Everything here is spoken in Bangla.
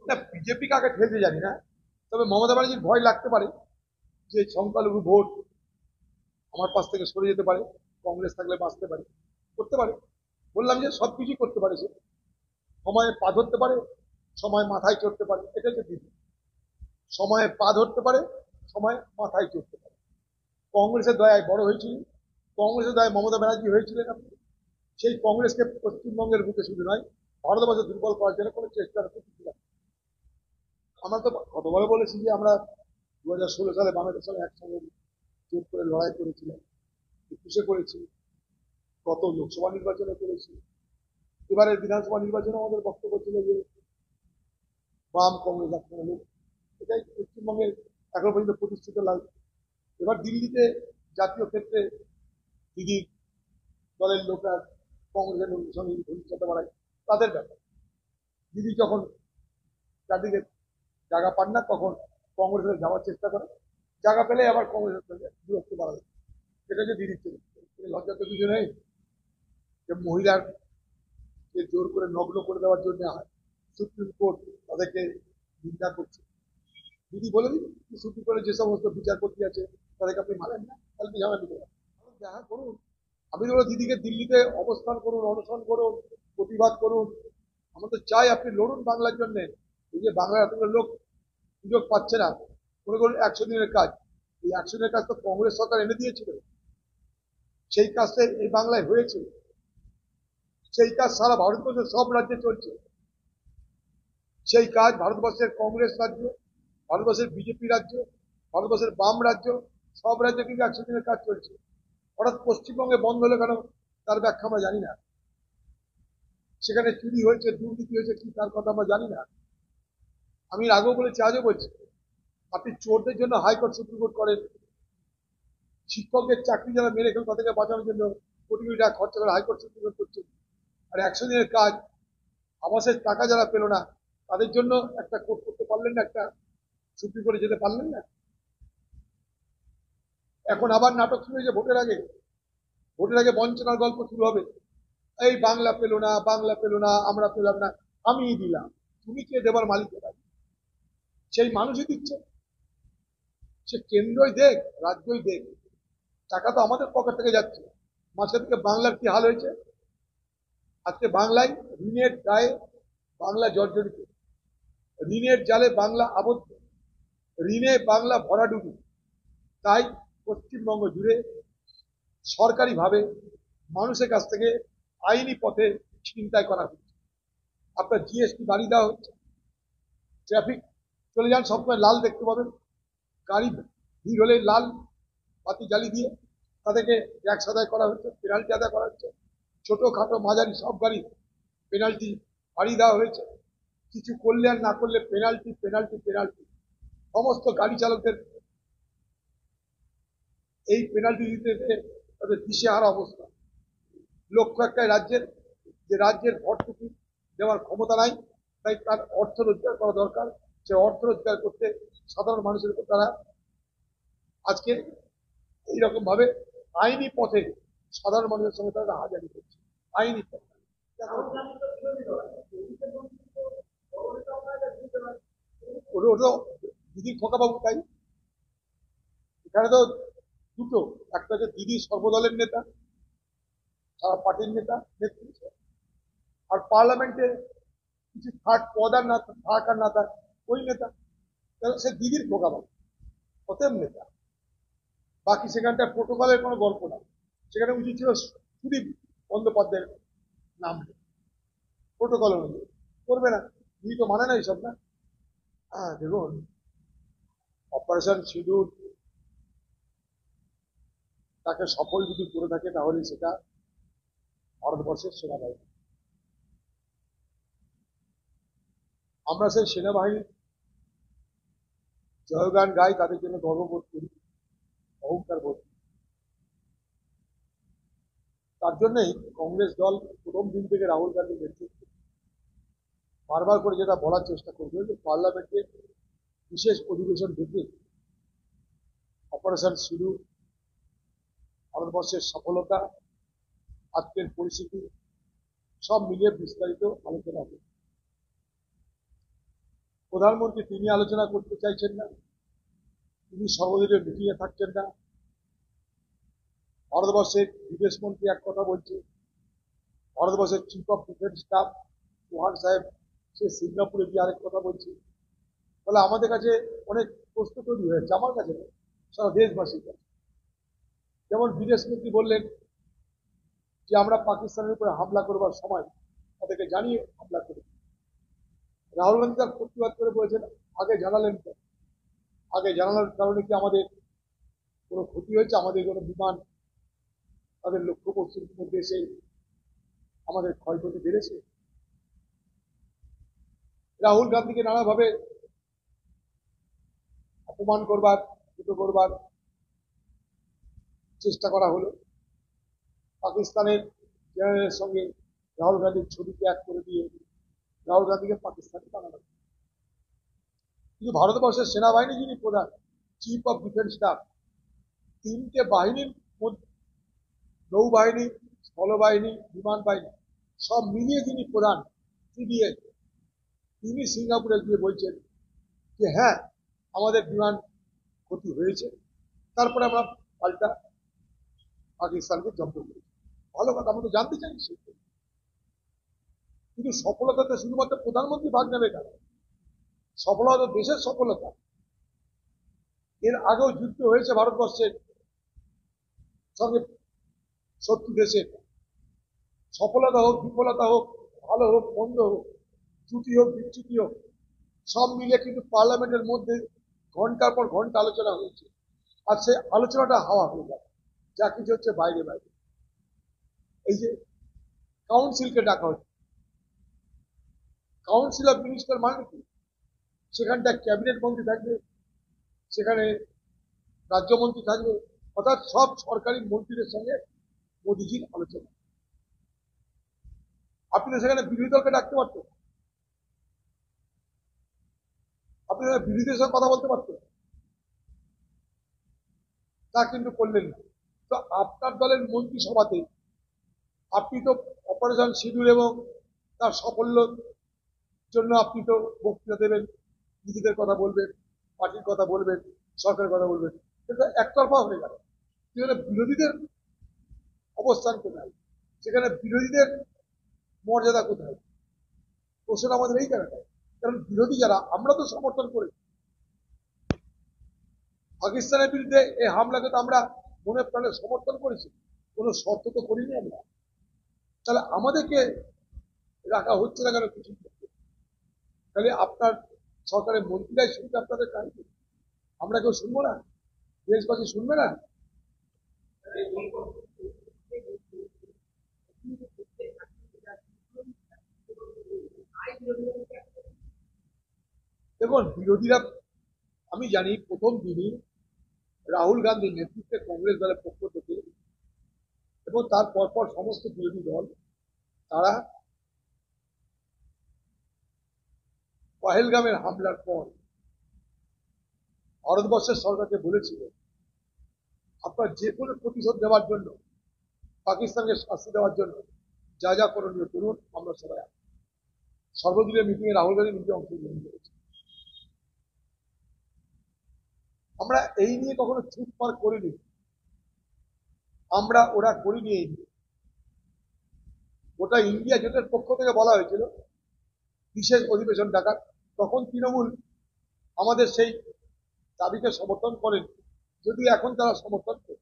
না, বিজেপি কাকে ঠেলতে জানি না, তবে মমতা ব্যানার্জির ভয় লাগতে পারে যে সংখ্যালঘু ভোট আমার পাশ থেকে সরে যেতে পারে, কংগ্রেস থাকলে বাঁচতে পারে, করতে পারে। বললাম যে সবকিছুই করতে পারে সে, সময়ে পা ধরতে পারে, সময় মাথায় চড়তে পারে, এটা হচ্ছে দিদি। সময়ে পা ধরতে পারে, সময় মাথায় চড়তে পারে। কংগ্রেসের দয়ায় বড় হয়েছিল, কংগ্রেসের দয়ায় মমতা ব্যানার্জি হয়েছিলেন আপনি। সেই কংগ্রেসকে পশ্চিমবঙ্গের বুকে শুধু নয়, ভারতবর্ষ দুর্বল করার জন্য কোনো চেষ্টা ছিল। আমরা তো কতবার বলেছি যে আমরা 2016 সালে বাংলাদেশের সঙ্গে একসঙ্গে জোট করে লড়াই করেছিলাম, 21-এ করেছি, গত লোকসভা নির্বাচনে করেছি, এবারের বিধানসভা নির্বাচনে আমাদের বক্তব্য ছিল যে বাম কংগ্রেস একসঙ্গে লোক, এটাই পশ্চিমবঙ্গের এখনো পর্যন্ত প্রতিষ্ঠিত লাগবে। এবার দিল্লিতে জাতীয় ক্ষেত্রে দিদির দলের লোকরা কংগ্রেসের লোকের সঙ্গে ঘনিষ্ঠতা বাড়ায়, তাদের ব্যাপার। দিদি যখন চারদিকে জায়গা পান না তখন কংগ্রেসে যাওয়ার চেষ্টা করে, জায়গা পেলে আবার কংগ্রেসের সঙ্গে দূরত্ব বাড়াবে, সেটা হচ্ছে দিদির চরিত্র। লজ্জা তো কিছু নেই যে মহিলার জোর করে নগ্ন করে দেওয়ার জন্য সুপ্রিম কোর্ট তাদেরকে নিন্দা করছে। দিদি বলে দিন সুপ্রিম কোর্টে যে সমস্ত বিচারপতি আছে তাদেরকে আপনি মানেন না, তাহলে কি ঝামেলা দিতে পারেন, দেখা করুন। আমি তো দিদিকে দিল্লিতে অবস্থান করুন, অনশন করুন, প্রতিবাদ করুন। আমরা তো চাই আপনি লড়ুন বাংলার জন্য। এই যে বাংলার এতগুলো লোক সুযোগ পাচ্ছে না, মনে করুন 100 দিনের কাজ, এই 100 দিনের কাজ তো কংগ্রেস সরকার এনে দিয়েছিল, সেই কাজটা এই বাংলায় হয়েছে, সেই কাজ সারা ভারতবর্ষের সব রাজ্যে চলছে। সেই কাজ ভারতবর্ষের কংগ্রেস রাজ্য, ভারতবর্ষের বিজেপি রাজ্য, ভারতবর্ষের বাম রাজ্য, সব রাজ্যে কিন্তু 100 দিনের কাজ চলছে। হঠাৎ পশ্চিমবঙ্গে বন্ধ হলে কেন, তার ব্যাখ্যা আমরা জানি না। সেখানে চুরি হয়েছে, দুর্নীতি হয়েছে কি, তার কথা আমরা জানি না। আমি আগেও বলেছি, আজও বলছি, আপনি চোরদের জন্য হাইকোর্ট সুপ্রিম কোর্ট করেন, শিক্ষকদের চাকরি যারা মেরে খেল তাদেরকে বাঁচানোর জন্য কোটি কোটি টাকা খরচা করে হাইকোর্ট সুপ্রিম কোর্ট করছেন। আর 100 দিনের কাজ আবাসের টাকা যারা পেল না তাদের জন্য একটা কোর্ট করতে পারলেন না, একটা সুপ্রিম কোর্টে যেতে পারলেন না। এখন আবার নাটক শুরু হয়েছে ভোটের আগে, ভোটের আগে বঞ্চনার গল্প শুরু হবে। এই বাংলা পেল না, বাংলা পেল না, আমরা পেলাম না, আমি দিলাম। তুমি কে দেবার মালিক? সেই মানুষই দিচ্ছে, সে কেন্দ্রই দেখ, রাজ্যই দেখ, টাকা তো আমাদের পকেট থেকে যাচ্ছে। মাঝে থেকে বাংলার কি হাল হয়েছে, আজকে বাংলায় ঋণের দায়ে বাংলা জর্জরিত, ঋণের জালে বাংলা আবদ্ধ, ঋণে বাংলা ভরাডুবি। তাই পশ্চিমবঙ্গ জুড়ে সরকারিভাবে মানুষের কাছ থেকে আইনি পথে ছিনতাই করা হচ্ছে। আপনার জিএসটি বাড়িয়ে দেওয়া হচ্ছে, ট্রাফিক চলে যান সবসময় লাল দেখতে পাবেন, গাড়ি ভিড় হলে লাল বাতি জ্বালিয়ে দিয়ে তাদেরকে ট্যাক্স আদায় করা হচ্ছে, পেনাল্টি আদায় করা হচ্ছে। ছোটখাটো মাঝারি সব গাড়ি পেনাল্টি বাড়িয়ে দেওয়া হয়েছে। কিছু করলে আর না করলে পেনাল্টি পেনাল্টি পেনাল্টি। সমস্ত গাড়ি চালকদের এই পেনাল্টি দিতে তাদের দিশেহারা অবস্থা। লক্ষ্য একটাই রাজ্যের, যে রাজ্যের ভর্তুকি দেওয়ার ক্ষমতা নাই, তাই তার অর্থ রোজগার করা দরকার। সে অর্থ রোজগার করতে সাধারণ মানুষের উপর তারা আজকে এইরকম ভাবে আইনি পথে সাধারণ মানুষের সঙ্গে তারা হাজারি করছে, আইনি পথে। ওটা দিদির খোকাবাবু, তাই এখানে তো দুটো, একটা হচ্ছে দিদি সর্বদলের নেতা, সারা পার্টির নেতা, নেতৃত্ব, আর পার্লামেন্টে কিছু থার্ড পদ আর না থাক আর না থাক ওই নেতা, তাহলে সে দিদির খোকাবাবু, অতএব নেতা। বাকি সেখানটায় প্রোটোকলের কোনো গল্প না, সেখানে উচিত ছিল সুদীপ বন্দ্যোপাধ্যায়ের নাম, প্রোটোকল অনুযায়ী করবে না, দিদি তো মানে না এইসব না। হ্যাঁ দেখুন, অপারেশন সিঁদুর তাকে সফল যদি করে থাকে তাহলে সেটা ভারতবর্ষের সেনাবাহিনী। আমরা সেই সেনাবাহিনীর জয়গান গাই, তাদের জন্য গর্ববোধ করি, অহংকার বোধ করি। তার জন্যই কংগ্রেস দল প্রথম দিন থেকে রাহুল গান্ধীর নেতৃত্বে বারবার করে যেটা বলার চেষ্টা করবে যে পার্লামেন্টে বিশেষ অধিবেশন ডেকে অপারেশন সিঁদুর, ভারতবর্ষের সফলতা, আজকের পরিস্থিতি সব মিলিয়ে বিস্তারিত আলোচনা হবে। প্রধানমন্ত্রী তিনি আলোচনা করতে চাইছেন না, তিনি সর্বদলীয় মিটিংয়ে থাকছেন না। ভারতবর্ষের বিদেশ মন্ত্রী এক কথা বলছে, ভারতবর্ষের chief of defence staff Chauhan সাহেব সে সিঙ্গাপুরে গিয়ে আরেক কথা বলছে। ফলে আমাদের কাছে অনেক প্রশ্ন তৈরি হয়েছে, আমার কাছে নয়, সারা দেশবাসীর কাছে। যেমন বিদেশ মন্ত্রী বললেন যে আমরা পাকিস্তানের উপরে হামলা করবার সময় তাদেরকে জানিয়ে হামলা করি। রাহুল গান্ধী তার প্রতিবাদ করে বলেছেন আগে জানালেন তো, আগে জানানোর কারণে কি আমাদের কোনো ক্ষতি হয়েছে? আমাদের কোনো বিমান তাদের লক্ষ্যবস্তুর মধ্যে এসে আমাদের ক্ষয়ক্ষতি বেড়েছে? রাহুল গান্ধীকে নানাভাবে অপমান করবার, ছোট করবার চেষ্টা করা হলো। পাকিস্তানের জেনারেলের সঙ্গে রাহুল গান্ধীর ছবিকে এক করে দিয়ে রাহুল গান্ধীকে পাকিস্তানে বানানো। কিন্তু ভারতবর্ষের সেনাবাহিনী যিনি প্রধান, চিফ অফ ডিফেন্স স্টাফ, তিনটে বাহিনীর মধ্যে নৌবাহিনী, স্থলবাহিনী, বিমান বাহিনী সব মিলিয়ে যিনি প্রধান সিডিএস, তিনি সিঙ্গাপুরে গিয়ে বলছেন যে হ্যাঁ আমাদের বিমান ক্ষতি হয়েছে, তারপরে আমরা পাল্টা পাকিস্তানকে জব্দ করেছি। ভালো কথা, আমরা তো জানতে চাই। কিন্তু সফলতাতে শুধুমাত্র প্রধানমন্ত্রী ভাগ নেবে কেন? সফলতা দেশের সফলতা। এর আগেও যুদ্ধ হয়েছে ভারতবর্ষের সঙ্গে শত্রু দেশের। সফলতা হোক, বিফলতা হোক, ভালো হোক, মন্দ হোক, ত্রুটি হোক, বিচ্যুতি হোক, সব মিলে কিন্তু পার্লামেন্টের মধ্যে ঘন্টার পর ঘন্টা আলোচনা হয়েছে। আর সে আলোচনাটা হাওয়া হয়ে যায়, যা কিছু হচ্ছে বাইরে বাইরে। এই যে কাউন্সিলকে ডাকা হচ্ছে, কাউন্সিল অফ মিনিস্টার মানে কি? সেখানটা ক্যাবিনেট মন্ত্রী থাকবে, সেখানে রাজ্যমন্ত্রী থাকবে, অর্থাৎ সব সরকারি মন্ত্রীদের সঙ্গে মোদীজির আলোচনা। আপনি তো সেখানে বিরোধী দলকে ডাকতে পারতেন, আপনি বিরোধীদের সঙ্গে কথা বলতে পারতেন, তা কিন্তু করলেন না। তো আপনার দলের মন্ত্রিসভাতে আপনি তো অপারেশন সিঁদুর এবং তার সাফল্যের জন্য আপনি তো বক্তৃতা দেবেন, নিজেদের কথা বলবেন, পার্টির কথা বলবেন, সরকারের কথা বলবেন, কিন্তু একতরফা হয়ে গেল। সেখানে বিরোধীদের অবস্থান কোথায়? সেখানে বিরোধীদের মর্যাদা কোথায়? প্রশ্ন আমাদের এই জায়গাটায়। কারণ বিরোধী যারা, আমরা তো সমর্থন করি পাকিস্তানের বিরুদ্ধে এই হামলাকে, তো আমরা মনে প্রাণে সমর্থন করেছি, কোনো শর্ত তো করিনি আমরা। তাহলে আমাদেরকে রাখা হচ্ছে না কেন কিছু? তাহলে আপনার সরকারের মন্ত্রীরাই শুনবে আপনাদের কাহিনী, আমরা কেউ শুনবো না? দেশবাসী শুনবে না? দেখুন বিরোধীরা, আমি জানি প্রথম দিনই রাহুল গান্ধীর নেতৃত্বে কংগ্রেস দলের পক্ষ থেকে এবং তার পরপর সমস্ত বিরোধী দল তারা পহেলগামের হামলার পর ভারতবর্ষের সরকারকে বলেছিল আপনার যে কোনো প্রতিশোধ দেওয়ার জন্য, পাকিস্তানকে শাস্তি দেওয়ার জন্য যা যা করণীয় করুন, আমরা সবাই সর্বদলীয় মিটিং এ রাহুল গান্ধী নিজে অংশগ্রহণ করেছে। আমরা এই নিয়ে কখনো চুপ পার করিনি, আমরা ওরা করিনি। এই নিয়ে গোটা ইন্ডিয়া জোটের পক্ষ থেকে বলা হয়েছিল বিশেষ অধিবেশন ডাকার, তখন তৃণমূল আমাদের সেই দাবিকে সমর্থন করেন, যদিও এখন তারা সমর্থন করে।